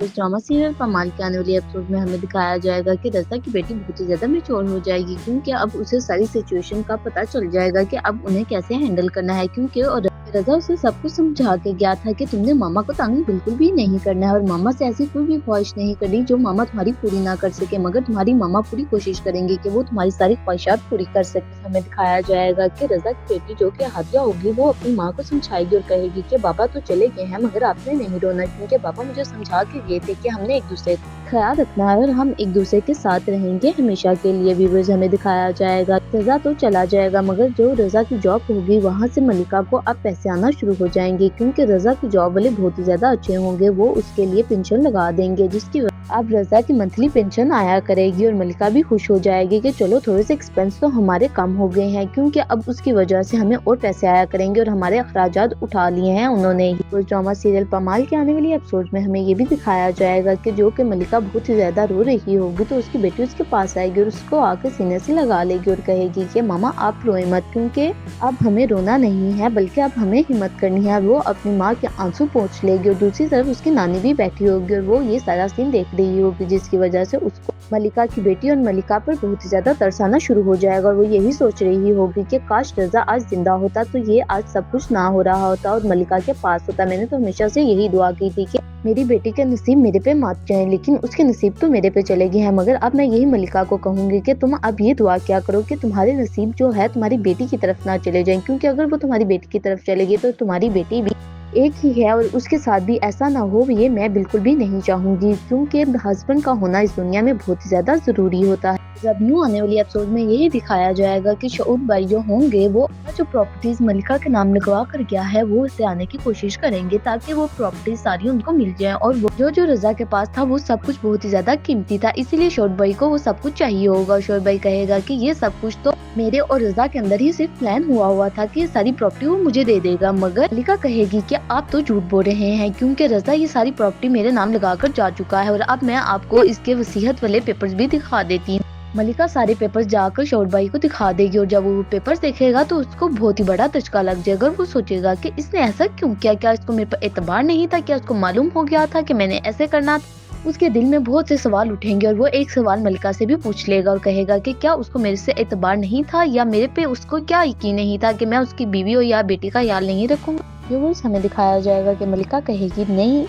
उस drama serial कमाल के आने वाले एपिसोड में हमें दिखाया जाएगा कि रज़ा की बेटी बहुत ही ज़्यादा मैच्योर हो जाएगी, क्योंकि अब उसे सारी सिचुएशन का पता चल जाएगा कि अब उन्हें कैसे हैंडल करना है। क्योंकि और रज़ा उसे सब कुछ समझा के गया था कि तुमने मामा को तंग बिल्कुल भी नहीं करना है और मामा से ऐसी कोई भी ख्वाहिश नहीं करनी जो मामा तुम्हारी पूरी ना कर सके, मगर तुम्हारी मामा पूरी कोशिश करेंगे कि वो तुम्हारी सारी ख्वाहिशात पूरी कर सके। हमें दिखाया जाएगा कि रज़ा की बेटी जो कि हादिया होगी वो अपनी माँ को समझाएगी और कहेगी कि बाबा तो चले गए हैं मगर आपने नहीं रोना, क्योंकि बाबा मुझे समझा के गए थे कि हमने एक दूसरे का ख्याल रखना है और हम एक दूसरे के साथ रहेंगे हमेशा के लिए। व्यूअर्स, हमें दिखाया जाएगा रज़ा तो चला जाएगा मगर जो रज़ा की जॉब होगी वहाँ से मलिका को अब पैसे आना शुरू हो जाएंगे, क्योंकि रज़ा की जॉब वाले बहुत ही ज्यादा अच्छे होंगे। वो उसके लिए पेंशन लगा देंगे जिसकी अब रज़ा की मंथली पेंशन आया करेगी और मलिका भी खुश हो जाएगी कि चलो थोड़े से एक्सपेंस तो हमारे कम हो गए हैं, क्योंकि अब उसकी वजह से हमें और पैसे आया करेंगे और हमारे अखराजात उठा लिए हैं उन्होंने ही। उस ड्रामा सीरियल पमाल के आने वाली एपिसोड में हमें ये भी दिखाया जाएगा कि जो कि मलिका बहुत ही ज्यादा रो रही होगी तो उसकी बेटी उसके पास आएगी और उसको आके सीने से लगा लेगी और कहेगी कि मामा आप रोए मत, क्योंकि अब हमें रोना नहीं है बल्कि अब हमें हिम्मत करनी है। वो अपनी माँ के आंसू पोंछ लेगी और दूसरी तरफ उसकी नानी भी बैठी होगी और वो ये सारा सीन देख रही होगी, जिसकी वजह से उसको मलिका की बेटी और मलिका पर बहुत ही ज्यादा तरस आना शुरू हो जाएगा और वो यही सोच रही होगी कि काश रज़ा आज जिंदा होता तो ये आज सब कुछ ना हो रहा होता और मलिका के पास होता। मैंने तो हमेशा से यही दुआ की थी कि मेरी बेटी के नसीब मेरे पे मत जाए, लेकिन उसके नसीब तो मेरे पे चले गए हैं। मगर अब मैं यही मलिका को कहूंगी कि तुम अब ये दुआ क्या करो कि तुम्हारे नसीब जो है तुम्हारी बेटी की तरफ ना चले जाएं, क्योंकि अगर वो तुम्हारी बेटी की तरफ चलेगी तो तुम्हारी बेटी भी एक ही है और उसके साथ भी ऐसा ना हो, ये मैं बिल्कुल भी नहीं चाहूंगी, क्योंकि हस्बैंड का होना इस दुनिया में बहुत ही ज्यादा जरूरी होता है। जब न्यू आने वाली एपिसोड में यही दिखाया जाएगा कि शऊद भाई जो होंगे वो जो प्रॉपर्टीज मलिका के नाम लिखवा कर गया है वो उसे आने की कोशिश करेंगे ताकि वो प्रॉपर्टीज सारी उनको मिल जाए और वो जो रज़ा के पास था वो सब कुछ बहुत ही ज्यादा कीमती था, इसीलिए शऊद भाई को वो सब कुछ चाहिए होगा। शऊद भाई कहेगा कि ये सब कुछ तो मेरे और रज़ा के अंदर ही सिर्फ प्लान हुआ था कि ये सारी प्रॉपर्टी वो मुझे दे देगा, मगर मलिका कहेगी कि आप तो झूठ बोल रहे हैं क्योंकि रज़ा ये सारी प्रॉपर्टी मेरे नाम लगाकर जा चुका है और अब मैं आपको इसके वसीयत वाले पेपर्स भी दिखा देती हूँ। मलिका सारे पेपर्स जाकर शऊद भाई को दिखा देगी और जब वो पेपर्स देखेगा तो उसको बहुत ही बड़ा धचका लग जाएगा और वो सोचेगा कि इसने ऐसा क्यों किया, क्या इसको मेरे पर एतबार नहीं था, क्या इसको मालूम हो गया था कि मैंने ऐसे करना था। उसके दिल में बहुत से सवाल उठेंगे और वो एक सवाल मलिका से भी पूछ लेगा और कहेगा कि क्या उसको मेरे से एतबार नहीं था या मेरे पे उसको क्या यकीन नहीं था कि मैं उसकी बीवी और या बेटी का ख्याल नहीं रखूंगा। व्यूअर्स, हमें दिखाया जाएगा कि मलिका कहेगी नहीं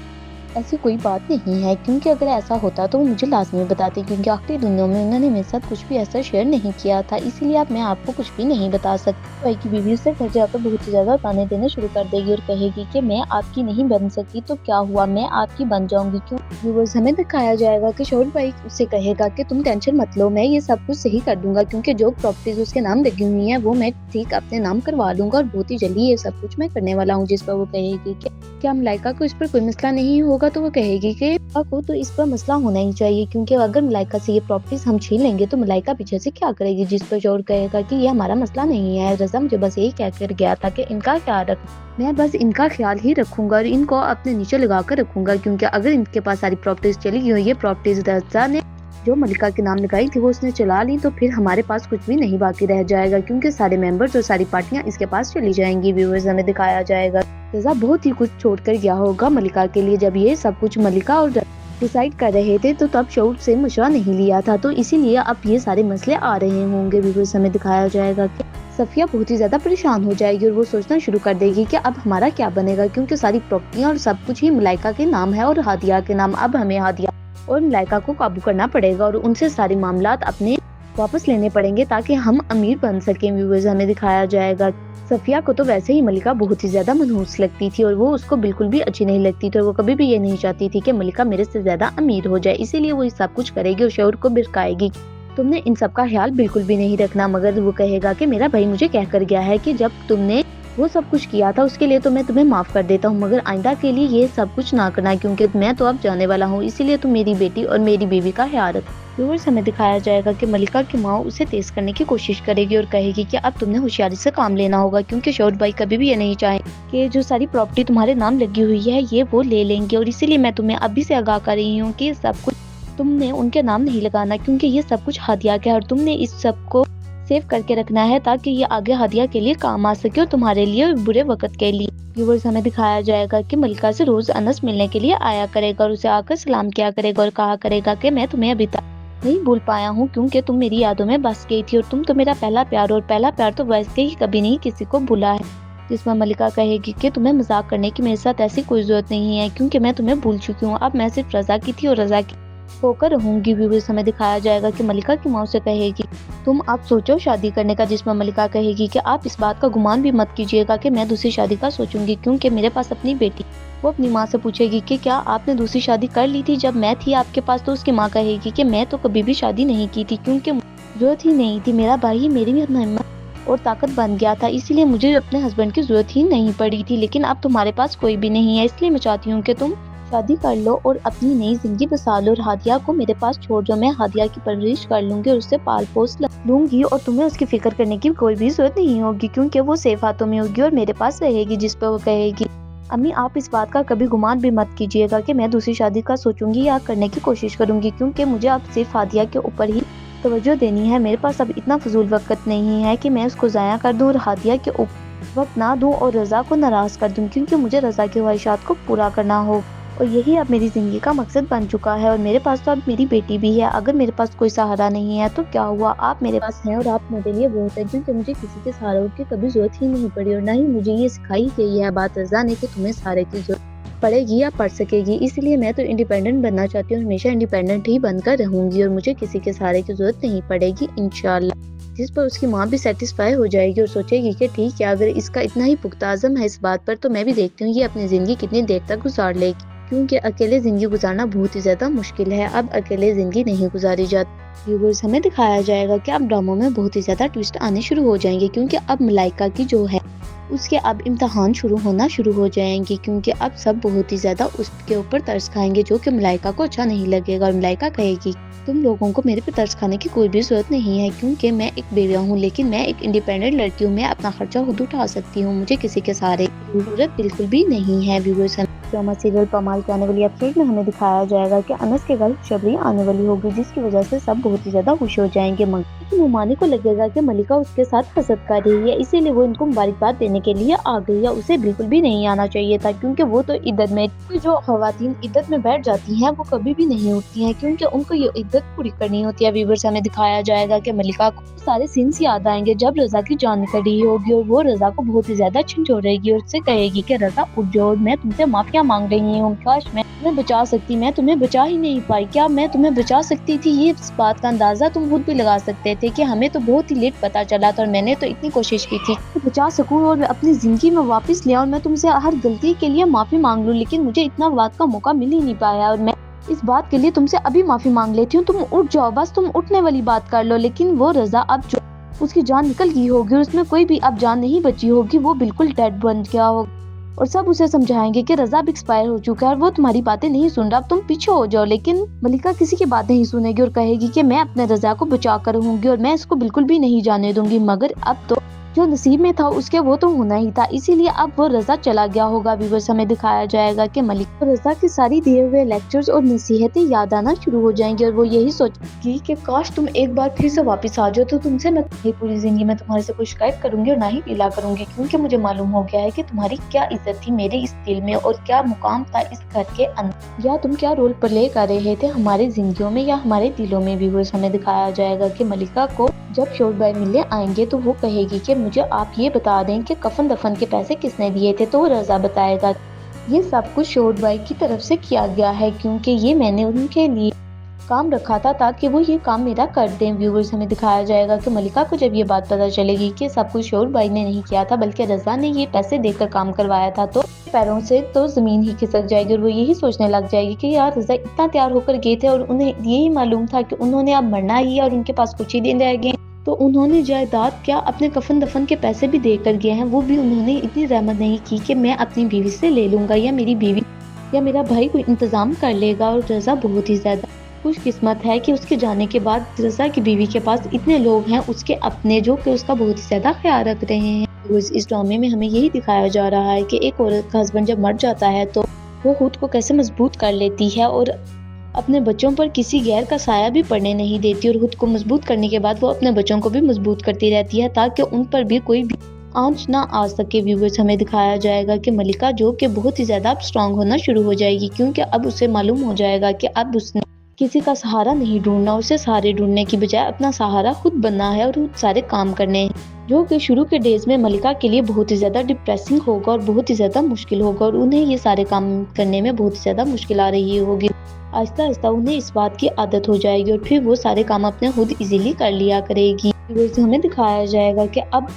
ऐसी कोई बात नहीं है, क्योंकि अगर ऐसा होता तो वो मुझे लाजमी बताती, क्योंकि आखिरी दिनों में उन्होंने मेरे साथ कुछ भी ऐसा शेयर नहीं किया था, इसीलिए अब मैं आपको कुछ भी नहीं बता सकती। भाई की बीवी से घर जाकर बहुत ही ज्यादा ताने देने शुरू कर देगी और कहेगी कि मैं आपकी नहीं बन सकती तो क्या हुआ, मैं आपकी बन जाऊंगी क्यों। व्यूअर्स, हमें दिखाया जाएगा कि शऊद भाई उससे कहेगा कि तुम टेंशन मत लो, मैं ये सब कुछ सही कर दूंगा, क्योंकि जो प्रॉपर्टीज उसके नाम लगी हुई है वो मैं ठीक अपने नाम करवा लूंगा और बहुत ही जल्दी ये सब कुछ मैं करने वाला हूँ। जिस पर वो कहेगी कि क्या मलाइका को इस पर कोई मसला नहीं होगा, तो वो कहेगी कि को तो इस पर मसला होना ही चाहिए, क्योंकि अगर मलाइका से ये प्रॉपर्टीज हम छीन लेंगे तो मलाइका पीछे से क्या करेगी। जिस पर शऊद कहेगा कि ये हमारा मसला नहीं है, रज़ा मुझे बस यही कह कर गया था कि इनका ख्याल रख, मैं बस इनका ख्याल ही रखूंगा और इनको अपने नीचे लगा कर रखूंगा, क्योंकि अगर इनके पास सारी प्रॉपर्टीज चली गई, ये प्रॉपर्टीज रज़ा ने जो मलिका के नाम लगाई थी वो उसने चला ली, तो फिर हमारे पास कुछ भी नहीं बाकी रह जाएगा, क्योंकि सारे मेंबर्स और सारी पार्टियां इसके पास चली जाएंगी। व्यूअर्स, हमें दिखाया जाएगा रज़ा बहुत ही कुछ छोड़कर गया होगा मलिका के लिए। जब ये सब कुछ मलिका और डिसाइड कर रहे थे तो तब शऊद से मशवरा नहीं लिया था, तो इसीलिए अब ये सारे मसले आ रहे होंगे। व्यूअर्स, हमें दिखाया जाएगा कि सफिया बहुत ही ज्यादा परेशान हो जाएगी और वो सोचना शुरू कर देगी कि अब हमारा क्या बनेगा, क्योंकि सारी प्रॉपर्टियां और सब कुछ ही मलाइका के नाम है और हादिया के नाम। अब हमें हादिया और मलाइका को काबू करना पड़ेगा और उनसे सारे मामलात अपने वापस लेने पड़ेंगे ताकि हम अमीर बन सकें। व्यूअर्स, हमें दिखाया जाएगा सफिया को तो वैसे ही मलिका बहुत ही ज्यादा मनहूस लगती थी और वो उसको बिल्कुल भी अच्छी नहीं लगती थी और वो कभी भी ये नहीं चाहती थी कि मलिका मेरे से ज्यादा अमीर हो जाए, इसीलिए वो ये सब कुछ करेगी और शऊद को भिड़काएगी तुमने इन सब का ख्याल बिल्कुल भी नहीं रखना। मगर वो कहेगा कि मेरा भाई मुझे कह कर गया है कि जब तुमने वो सब कुछ किया था उसके लिए तो मैं तुम्हें माफ कर देता हूँ, मगर आइंदा के लिए ये सब कुछ ना करना, क्योंकि मैं तो अब जाने वाला हूँ, इसीलिए तुम मेरी बेटी और मेरी बीवी का ख्याल रख। व्यूअर्स, हमें दिखाया जाएगा कि मलिका की माँ उसे तेज करने की कोशिश करेगी और कहेगी कि अब तुमने होशियारी से काम लेना होगा, क्योंकि शऊद भाई कभी भी ये नहीं चाहे कि जो सारी प्रॉपर्टी तुम्हारे नाम लगी हुई है ये वो ले लेंगे, और इसीलिए मैं तुम्हें अभी से आगाह कर रही हूँ कि सब कुछ तुमने उनके नाम नहीं लगाना, क्योंकि ये सब कुछ हादिया का है और तुमने इस सब को सेव करके रखना है ताकि ये आगे हादिया के लिए काम आ सके और तुम्हारे लिए बुरे वक्त के लिए। व्यूअर्स हमें दिखाया जाएगा कि मलिका से रोज अनस मिलने के लिए आया करेगा और उसे आकर सलाम किया करेगा और कहा करेगा कि मैं तुम्हें अभी तक नहीं भूल पाया हूँ क्योंकि तुम मेरी यादों में बस गई थी और तुम तो मेरा पहला प्यार, और पहला प्यार तो वैसे ही कभी नहीं किसी को भूला है। जिसमें मलिका कहेगी कि तुम्हें मजाक करने की मेरे साथ ऐसी कोई जरूरत नहीं है क्योंकि मैं तुम्हें भूल चुकी हूँ, अब मैं सिर्फ रजा की थी और रजा की होकर रहूंगी। व्यूअर्स हमें दिखाया जाएगा कि मलिका की माँ से कहेगी तुम आप सोचो शादी करने का, जिसमें मलिका कहेगी कि आप इस बात का गुमान भी मत कीजिएगा कि मैं दूसरी शादी का सोचूंगी क्योंकि मेरे पास अपनी बेटी। वो अपनी माँ से पूछेगी कि क्या आपने दूसरी शादी कर ली थी जब मैं थी आपके पास, तो उसकी माँ कहेगी कि मैं तो कभी भी शादी नहीं की थी क्योंकि जरूरत ही नहीं थी, मेरा भाई मेरी भी हिम्मत और ताकत बन गया था, इसीलिए मुझे अपने हस्बैंड की जरूरत ही नहीं पड़ी थी। लेकिन अब तुम्हारे पास कोई भी नहीं है, इसलिए मैं चाहती हूँ कि तुम शादी कर लो और अपनी नई जिंदगी बसा लो और हादिया को मेरे पास छोड़ दो। मैं हादिया की परवरिश कर लूंगी और उससे पाल पोस लूंगी और तुम्हें उसकी फिक्र करने की कोई भी जरूरत नहीं होगी क्योंकि वो सेफ हाथों में होगी और मेरे पास रहेगी। जिस पर वो कहेगी अम्मी आप इस बात का कभी गुमान भी मत कीजिएगा कि मैं दूसरी शादी का सोचूंगी या करने की कोशिश करूंगी क्योंकि मुझे अब सिर्फ हादिया के ऊपर ही तवज्जो देनी है। मेरे पास अब इतना फजूल वक्त नहीं है कि मैं उसको ज़ाया कर दूं और हादिया के ऊपर वक्त ना दूं और रजा को नाराज कर दूं क्योंकि मुझे रजा की ख्वाहिशात को पूरा करना हो और यही अब मेरी जिंदगी का मकसद बन चुका है। और मेरे पास तो अब मेरी बेटी भी है, अगर मेरे पास कोई सहारा नहीं है तो क्या हुआ, आप मेरे पास हैं और आप मेरे लिए बहुत है क्योंकि मुझे किसी के सहारे की कभी जरूरत ही नहीं पड़ी और ना ही मुझे ये सिखाई गई है बात रजा ने कि तुम्हें सहारे की जरूरत पड़ेगी या पड़ सकेगी। इसलिए मैं तो इंडिपेंडेंट बनना चाहती हूँ, हमेशा इंडिपेंडेंट ही बनकर रहूंगी और मुझे किसी के सहारे की जरूरत नहीं पड़ेगी इंशाल्लाह। जिस पर उसकी माँ भी सेटिस्फाई हो जाएगी और सोचेगी कि ठीक है, अगर इसका इतना ही पुख्ता आज़म है इस बात पर तो मैं भी देखती हूँ ये अपनी जिंदगी कितनी देर तक गुजार लेगी क्योंकि अकेले जिंदगी गुजारना बहुत ही ज्यादा मुश्किल है। अब अकेले जिंदगी नहीं गुजारी जाती। व्यूअर्स हमें दिखाया जाएगा कि अब ड्रामों में बहुत ही ज्यादा ट्विस्ट आने शुरू हो जाएंगे क्योंकि अब मलाइका की जो है उसके अब इम्तहान होना शुरू हो जाएंगे क्योंकि अब सब बहुत ही ज्यादा उसके ऊपर तरस खाएंगे जो कि मलाइका को अच्छा नहीं लगेगा और मलाइका कहेगी तुम लोगों को मेरे पे तरस खाने की कोई भी जरूरत नहीं है क्योंकि मैं एक बेवा हूँ, लेकिन मैं एक इंडिपेंडेंट लड़की हूँ, मैं अपना खर्चा खुद उठा सकती हूँ, मुझे किसी के सहारे की जरूरत बिल्कुल भी नहीं है। व्यूअर्स ड्रामा सीरियल पमाल के आने वाली एपिसोड में हमें दिखाया जाएगा कि अनस के घर खुशखबरी आने वाली होगी जिसकी वजह से सब बहुत ही ज्यादा खुश हो जाएंगे। मगर नुमानी को लगेगा कि मलिका उसके साथ हसद कर रही है, इसीलिए वो इनको मुबारकबाद देने के लिए आ गई है। उसे बिल्कुल भी नहीं आना चाहिए था क्योंकि वो तो इद्दत में, जो खवातीन इद्दत में बैठ जाती हैं वो कभी भी नहीं उठती हैं क्योंकि उनको ये इद्दत पूरी करनी होती है। व्यूअर्स हमें दिखाया जाएगा कि मलिका को सारे सीन्स याद आएंगे जब रजा की जान निकली होगी और वो रजा को बहुत ही ज्यादा झंझोड़ेगी और उससे कहेगी कि रजा उठ जाओ, मैं तुमसे माफिया मांग रही हूँ, काश मैं तुम्हें बचा सकती, मैं तुम्हें बचा ही नहीं पाई, क्या मैं तुम्हें बचा सकती थी। ये इस बात का अंदाजा तुम खुद भी लगा सकते थे कि हमें तो बहुत ही लेट पता चला था और मैंने तो इतनी कोशिश की थी बचा सकूं और अपनी जिंदगी में वापस ले आऊं, मैं तुमसे हर गलती के लिए माफी मांग लूं, लेकिन मुझे इतना बात का मौका मिल ही नहीं पाया और मैं इस बात के लिए तुमसे अभी माफी मांग लेती हूँ, तुम उठ जाओ, बस तुम उठने वाली बात कर लो। लेकिन वो रजा अब जो उसकी जान निकल गई होगी और उसमें कोई भी अब जान नहीं बची होगी, वो बिल्कुल डेड बन गया होगा और सब उसे समझाएंगे कि रजा अब एक्सपायर हो चुका है और वो तुम्हारी बातें नहीं सुन रहा, अब तुम पीछे हो जाओ। लेकिन मलिका किसी की बात नहीं सुनेगी और कहेगी कि मैं अपने रजा को बचा कर रहूंगी और मैं इसको बिल्कुल भी नहीं जाने दूंगी। मगर अब तो जो नसीब में था उसके वो तो होना ही था, इसीलिए अब वो रजा चला गया होगा। व्यूअर्स हमें दिखाया जाएगा कि मलिका को रजा की सारी दिए हुए लेक्चर्स और नसीहतें याद आना शुरू हो जाएंगी और वो यही सोचेगी कि काश तुम एक बार फिर से वापस आ जाओ तो तुमसे मैं पूरी जिंदगी में तुम्हारे से कोई शिकायत करूंगी और ना ही मिला करूंगी क्योंकि मुझे मालूम हो गया है कि तुम्हारी क्या इज्जत थी मेरे इस दिल में और क्या मुकाम था इस घर के अंदर, या तुम क्या रोल प्ले कर रहे थे हमारी जिंदगियों में या हमारे दिलों में। व्यूअर्स हमें दिखाया जाएगा कि मलिका को जब शोर भाई मिलने आएंगे तो वो कहेगी कि मुझे आप ये बता दें कि कफन दफन के पैसे किसने दिए थे, तो रजा बताएगा ये सब कुछ शोर भाई की तरफ से किया गया है क्योंकि ये मैंने उनके लिए काम रखा था ताकि वो ये काम मेरा कर दें। व्यूअर्स हमें दिखाया जाएगा कि मलिका को जब ये बात पता चलेगी कि सब कुछ शोर भाई ने नहीं किया था बल्कि रजा ने ये पैसे देकर काम करवाया था, तो पैरों से तो जमीन ही खिसक जाएगी और वो यही सोचने लग जाएगी कि यार रजा इतना तैयार होकर गए थे और उन्हें यही मालूम था कि उन्होंने अब मरना ही है और उनके पास कुछ ही दिन रह गए, तो उन्होंने जायदाद क्या अपने कफन दफन के पैसे भी देकर गए हैं, वो भी उन्होंने इतनी रहमत नहीं की कि मैं अपनी बीवी से ले लूंगा या मेरी बीवी या मेरा भाई कोई इंतजाम कर लेगा। और रजा बहुत ही ज्यादा खुशकिस्मत है कि उसके जाने के बाद रजा की बीवी के पास इतने लोग हैं उसके अपने जो कि उसका बहुत ही ज्यादा ख्याल रख रहे हैं। इस ड्रामे में हमें यही दिखाया जा रहा है कि एक औरत का हस्बैंड जब मर जाता है तो वो खुद को कैसे मजबूत कर लेती है और अपने बच्चों पर किसी गैर का साया भी पड़ने नहीं देती और खुद को मजबूत करने के बाद वो अपने बच्चों को भी मजबूत करती रहती है ताकि उन पर भी कोई भी आंच ना आ सके। व्यूवर्स, हमें दिखाया जाएगा कि मलिका जो कि बहुत ही ज्यादा अब स्ट्रांग होना शुरू हो जाएगी, क्योंकि अब उसे मालूम हो जाएगा कि अब उसने किसी का सहारा नहीं ढूंढना, उसे सहारे ढूंढने की बजाय अपना सहारा खुद बनना है और खुद सारे काम करने हैं, जो कि शुरू के डेज में मलिका के लिए बहुत ही ज्यादा डिप्रेसिंग होगा और बहुत ही ज्यादा मुश्किल होगा और उन्हें ये सारे काम करने में बहुत ही ज्यादा मुश्किल आ रही होगी। आहिस्ता आहिस्ता उन्हें इस बात की आदत हो जाएगी और फिर वो सारे काम अपने खुद इजीली कर लिया करेगी। व्यूअर्स, हमें दिखाया जाएगा कि अब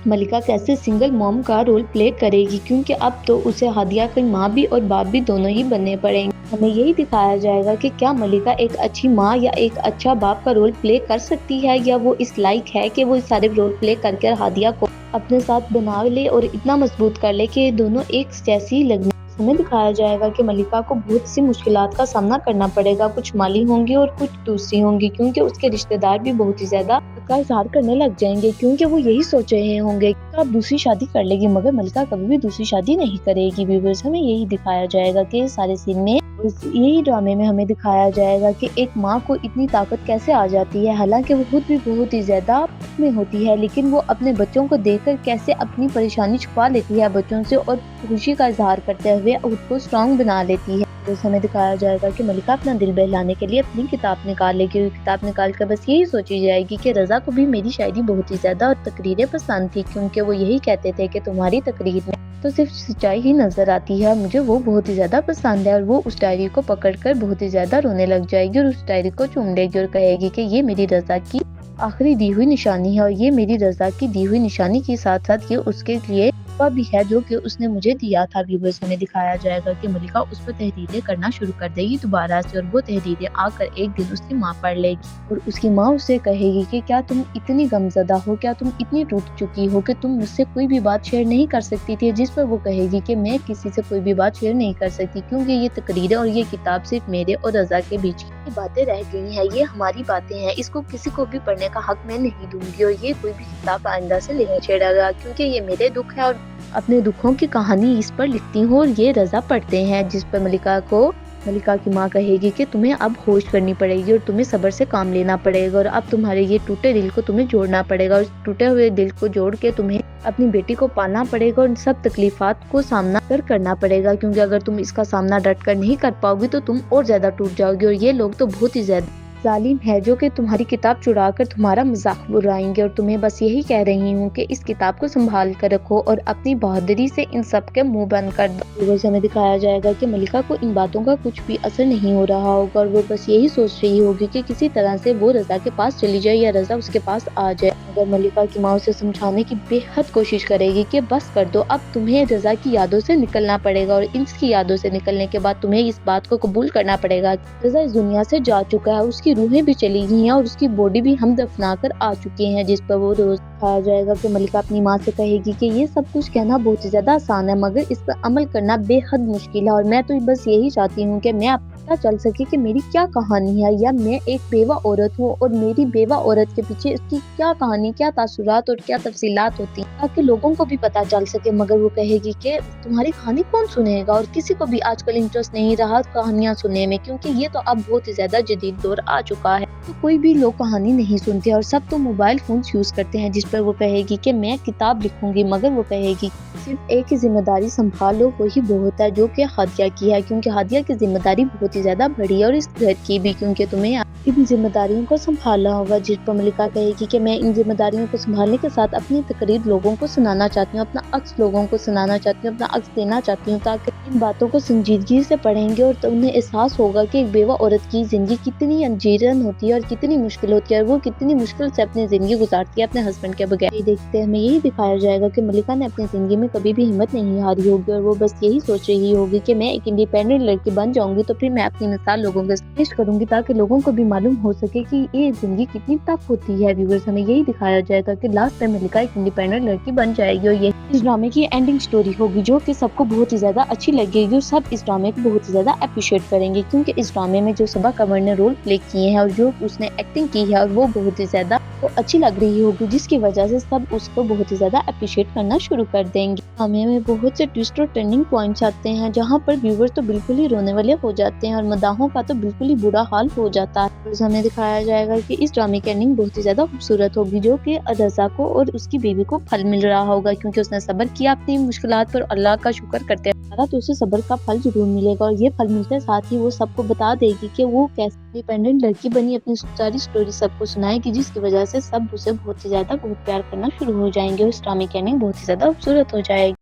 मलिका कैसे सिंगल मॉम का रोल प्ले करेगी, क्योंकि अब तो उसे हादिया की माँ भी और बाप भी दोनों ही बनने पड़ेंगे। हमें यही दिखाया जाएगा कि क्या मलिका एक अच्छी माँ या एक अच्छा बाप का रोल प्ले कर सकती है, या वो इस लायक है कि वो इस सारे रोल प्ले करके हादिया को अपने साथ बना ले और इतना मजबूत कर ले कि दोनों एक जैसी लगने। हमें दिखाया जाएगा कि मलिका को बहुत सी मुश्किलात का सामना करना पड़ेगा, कुछ माली होंगी और कुछ दूसरी होंगी, क्योंकि उसके रिश्तेदार भी बहुत ही ज्यादा का इजहार करने लग जाएंगे, क्योंकि वो यही सोच रहे होंगे कि अब दूसरी शादी कर लेगी, मगर मलिका कभी भी दूसरी शादी नहीं करेगी। व्यूअर्स, हमें यही दिखाया जाएगा कि सारे सीन में, यही ड्रामे में हमें दिखाया जाएगा कि एक माँ को इतनी ताकत कैसे आ जाती है, हालांकि वो खुद भी बहुत ही ज्यादा में होती है, लेकिन वो अपने बच्चों को देखकर कैसे अपनी परेशानी छुपा लेती है बच्चों से और खुशी का इजहार करते हुए खुद को स्ट्रांग बना लेती है। तो हमें दिखाया जाएगा कि मलिका अपना दिल बहलाने के लिए अपनी किताब निकालेगी, किताब निकाल कर बस यही सोची जाएगी कि रजा को भी मेरी शायरी बहुत ही ज्यादा और तकरीरें पसंद थी, क्योंकि वो यही कहते थे कि तुम्हारी तकरीर में तो सिर्फ सच्चाई ही नजर आती है, मुझे वो बहुत ही ज्यादा पसंद है। और वो उस डायरी को पकड़कर बहुत ही ज्यादा रोने लग जाएगी और उस डायरी को चूम लेगी और कहेगी कि ये मेरी रजा की आखिरी दी हुई निशानी है और ये मेरी रजा की दी हुई निशानी के साथ साथ ये उसके लिए भी है जो कि उसने मुझे दिया था। व्यूअर्स, हमें दिखाया जाएगा कि मलिका उस पर तहरीरें करना शुरू कर देगी दोबारा से, और वो तहरीरें आकर एक दिन उसकी माँ पढ़ लेगी और उसकी माँ उसे कहेगी कि क्या तुम इतनी गमजदा हो, क्या तुम इतनी टूट चुकी हो कि तुम मुझसे कोई भी बात शेयर नहीं कर सकती थी। जिस पर वो कहेगी कि मैं किसी से कोई भी बात शेयर नहीं कर सकती, क्योंकि ये तकरीरें और ये किताब सिर्फ मेरे और रजा के बीच की बातें रह गई हैं, ये हमारी बातें हैं, इसको किसी को भी पढ़ने का हक मैं नहीं दूंगी और ये कोई भी किताब आइंदा से नहीं छेड़ेगा, क्योंकि ये मेरे दुख है और अपने दुखों की कहानी इस पर लिखती हूँ और ये रजा पढ़ते हैं। जिस पर मलिका की माँ कहेगी कि तुम्हें अब होश करनी पड़ेगी और तुम्हें सब्र से काम लेना पड़ेगा और अब तुम्हारे ये टूटे दिल को तुम्हें जोड़ना पड़ेगा और टूटे हुए दिल को जोड़ के तुम्हें अपनी बेटी को पालना पड़ेगा और सब तकलीफात को सामना करना पड़ेगा, क्योंकि अगर तुम इसका सामना डट कर नहीं कर पाओगी तो तुम और ज्यादा टूट जाओगी और ये लोग तो बहुत ही ज्यादा जालिम है जो कि तुम्हारी किताब चुरा कर तुम्हारा मजाक उड़ाएंगे और तुम्हें बस यही कह रही हूँ कि इस किताब को संभाल कर रखो और अपनी बहादुरी से इन सब के मुंह बंद कर दो। हमें दिखाया जाएगा कि मलिका को इन बातों का कुछ भी असर नहीं हो रहा होगा और वो बस यही सोच रही होगी कि किसी तरह से वो रजा के पास चली जाए या रजा उसके पास आ जाए। अगर मलिका की माँ उसे समझाने की बेहद कोशिश करेगी कि बस कर दो, अब तुम्हें रजा की यादों से निकलना पड़ेगा और इसकी यादों से निकलने के बाद तुम्हें इस बात को कबूल करना पड़ेगा। रजा इस दुनिया से जा चुका है, उसकी रूहें भी चली गई हैं और उसकी बॉडी भी हम दफना कर आ चुके हैं। जिस पर वो रोज खाया जाएगा कि मलिका अपनी माँ से कहेगी कि ये सब कुछ कहना बहुत ही ज्यादा आसान है, मगर इस पर अमल करना बेहद मुश्किल है और मैं तो बस यही चाहती हूँ कि मैं पता चल सके कि मेरी क्या कहानी है, या मैं एक बेवा औरत हूँ और मेरी बेवा औरत के पीछे इसकी क्या कहानी, क्या तासुरात और क्या तफसीलात होती हैं, ताकि लोगों को भी पता चल सके। मगर वो कहेगी कि तुम्हारी कहानी कौन सुनेगा और किसी को भी आजकल इंटरेस्ट नहीं रहा कहानियां सुनने में, क्योंकि ये तो अब बहुत ही ज्यादा जदीद दौर आ चुका है, तो कोई भी लोग कहानी नहीं सुनते और सब तो मोबाइल फोन यूज करते हैं। जिस पर वो कहेगी कि मैं किताब लिखूंगी, मगर वो कहेगी सिर्फ एक ही जिम्मेदारी संभाल लो, वही बहुत है, जो कि हादिया की है, क्योंकि हादिया की जिम्मेदारी बहुत ही ज्यादा बड़ी है और इस घर की भी, क्योंकि तुम्हें इन जिम्मेदारियों को संभालना होगा। जिस पर मलिका कहेगी कि मैं इन जिम्मेदारियों को संभालने के साथ अपनी तकरीर लोगों को सुनाना चाहती हूँ, अपना अक्स लोगों को सुनाना चाहती हूँ, अपना अक्स देना चाहती हूँ, ताकि इन बातों को संजीदगी से पढ़ेंगे और तो उन्हें एहसास होगा कि एक बेवा औरत की जिंदगी कितनी अंजीरन होती है और कितनी मुश्किल होती है और वो कितनी मुश्किल से अपनी जिंदगी गुजारती है अपने हस्बैंड के बगैर। ये देखते हमें यही दिखाया जाएगा कि मलिका ने अपनी जिंदगी में कभी भी हिम्मत नहीं हारी होगी और वो बस यही सोच रही होगी कि मैं एक इंडिपेंडेंट लड़की बन जाऊंगी तो फिर मैं अपनी मिसाल लोगों को पेश करूंगी, ताकि लोगों को भी मालूम हो सके कि ये जिंदगी कितनी टफ होती है। व्यूअर्स, हमें यही दिखाया जाएगा कि लास्ट में मलिका एक इंडिपेंडेंट लड़की बन जाएगी और ये इस ड्रामे की एंडिंग स्टोरी होगी, जो कि सबको बहुत ही ज्यादा अच्छी लगेगी और सब इस ड्रामे को बहुत ही ज्यादा अप्रिशिएट करेंगे, क्योंकि इस ड्रामे में जो सबा कंवर ने रोल प्ले किए हैं और जो उसने एक्टिंग की है और वो बहुत ही ज्यादा को अच्छी लग रही होगी, जिसकी वजह से सब उसको बहुत ही ज़्यादा एप्रिशिएट करना शुरू कर देंगे। ड्रामे में बहुत से ट्विस्ट और टर्निंग पॉइंट्स आते हैं, जहाँ पर व्यूअर तो बिल्कुल ही रोने वाले हो जाते हैं और मदाहों का तो बिल्कुल ही बुरा हाल हो जाता है। और हमें दिखाया जाएगा कि इस ड्रामे की एंडिंग बहुत ही ज़्यादा खूबसूरत होगी, जो कि रज़ा को और उसकी बीवी को फल मिल रहा होगा, क्योंकि उसने सब्र किया अपनी मुश्किलात पर, अल्लाह का शुक्र करते रहा, तो उसे सब्र का फल ज़रूर मिलेगा। और ये फल मिलते साथ ही वो सबको बता देगी कि वो कैसे इंडिपेंडेंट लड़की बनी, अपनी सारी स्टोरी सबको सुनाएगी, जिसकी वजह से सब उसे बहुत ही ज़्यादा बहुत प्यार करना शुरू हो जाएंगे और इस ड्रामे की एंडिंग बहुत ही ज़्यादा खूबसूरत हो जाएगी।